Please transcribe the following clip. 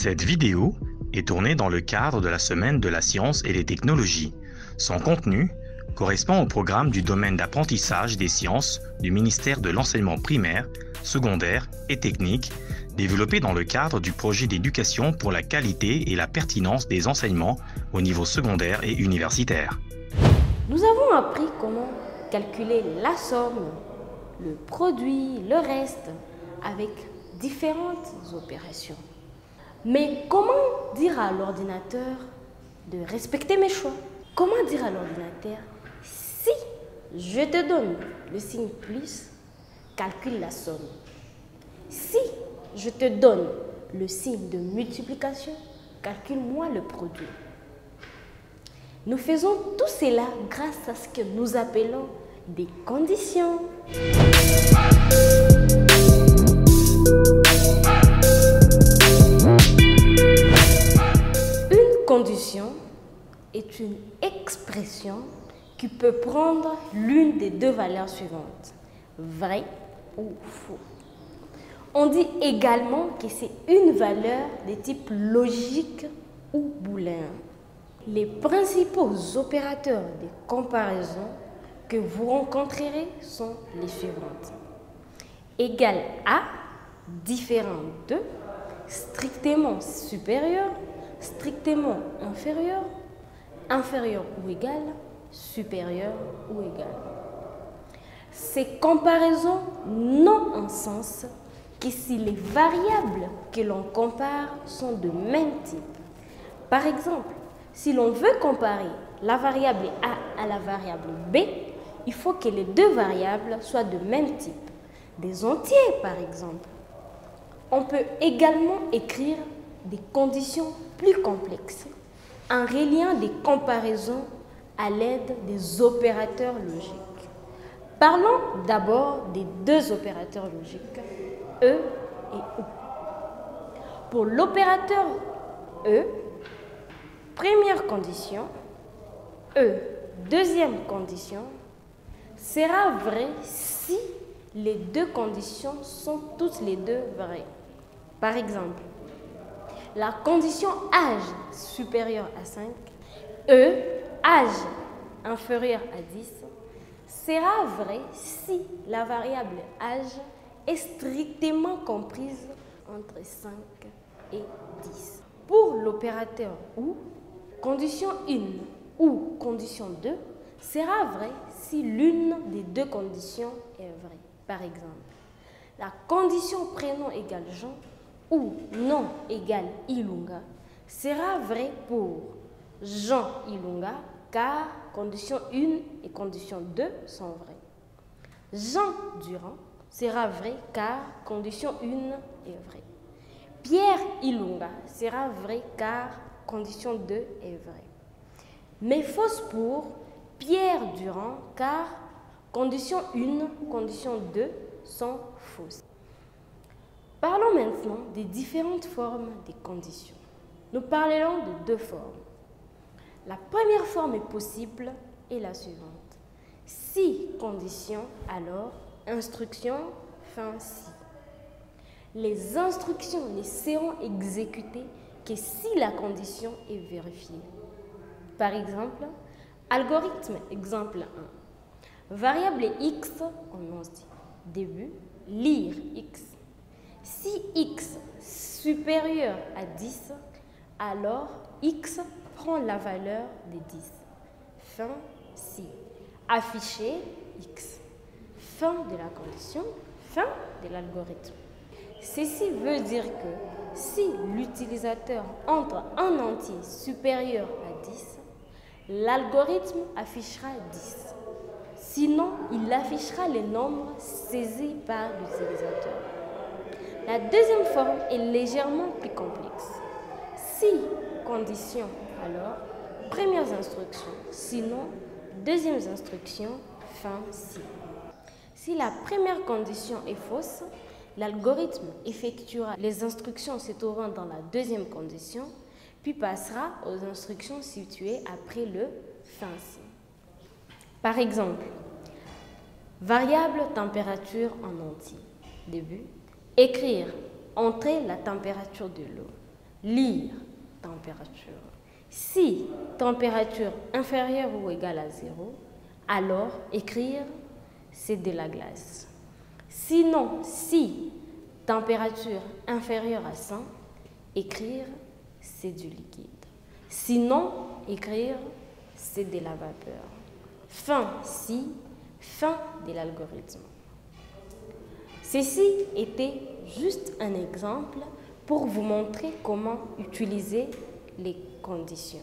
Cette vidéo est tournée dans le cadre de la Semaine de la science et des technologies. Son contenu correspond au programme du domaine d'apprentissage des sciences du ministère de l'enseignement primaire, secondaire et technique, développé dans le cadre du projet d'éducation pour la qualité et la pertinence des enseignements au niveau secondaire et universitaire. Nous avons appris comment calculer la somme, le produit, le reste, avec différentes opérations. Mais comment dire à l'ordinateur de respecter mes choix? Comment dire à l'ordinateur, si je te donne le signe plus, calcule la somme. Si je te donne le signe de multiplication, calcule-moi le produit. Nous faisons tout cela grâce à ce que nous appelons des conditions. Une condition est une expression qui peut prendre l'une des deux valeurs suivantes, vrai ou faux. On dit également que c'est une valeur de type logique ou booléen. Les principaux opérateurs de comparaison que vous rencontrerez sont les suivantes. Égal à, différent de, strictement supérieur, strictement inférieur, inférieur ou égal, supérieur ou égal. Ces comparaisons n'ont un sens que si les variables que l'on compare sont de même type. Par exemple, si l'on veut comparer la variable A à la variable B, il faut que les deux variables soient de même type. Des entiers, par exemple. On peut également écrire des conditions plus complexes en reliant des comparaisons à l'aide des opérateurs logiques. Parlons d'abord des deux opérateurs logiques, E et OU. Pour l'opérateur E, première condition, E, deuxième condition, sera vrai si les deux conditions sont toutes les deux vraies. Par exemple, la condition âge supérieur à 5, âge inférieur à 10, sera vrai si la variable âge est strictement comprise entre 5 et 10. Pour l'opérateur OU, condition 1 ou condition 2 sera vrai si l'une des deux conditions est vraie. Par exemple, la condition prénom égale Jean ou nom égale Ilunga sera vrai pour Jean Ilunga car condition 1 et condition 2 sont vraies. Jean Durand sera vrai car condition 1 est vraie. Pierre Ilunga sera vrai car condition 2 est vraie. Mais fausse pour Pierre Durand car condition 1, condition 2 sont fausses. Parlons maintenant des différentes formes des conditions. Nous parlerons de deux formes. La première forme est possible et la suivante. Si conditions, alors instruction, fin si. Les instructions ne seront exécutées que si la condition est vérifiée. Par exemple, algorithme exemple 1. Variable x, on dit début, lire x. Si x supérieur à 10, alors x prend la valeur de 10. Fin si. Afficher x. Fin de la condition, fin de l'algorithme. Ceci veut dire que si l'utilisateur entre un entier supérieur à 10, l'algorithme affichera 10. Sinon, il affichera les nombres saisis par l'utilisateur. La deuxième forme est légèrement plus complexe. Si condition, alors premières instructions, sinon deuxième instruction, fin si. Si la première condition est fausse, l'algorithme effectuera les instructions se trouvant dans la deuxième condition, puis passera aux instructions situées après le fin si. Par exemple, variable température en entier. Début, écrire, entrer la température de l'eau. Lire, température. Si température inférieure ou égale à 0, alors écrire, c'est de la glace. Sinon, si température inférieure à 100, écrire, c'est du liquide. Sinon, écrire, c'est de la vapeur. Fin de l'algorithme. Ceci était juste un exemple pour vous montrer comment utiliser les conditions.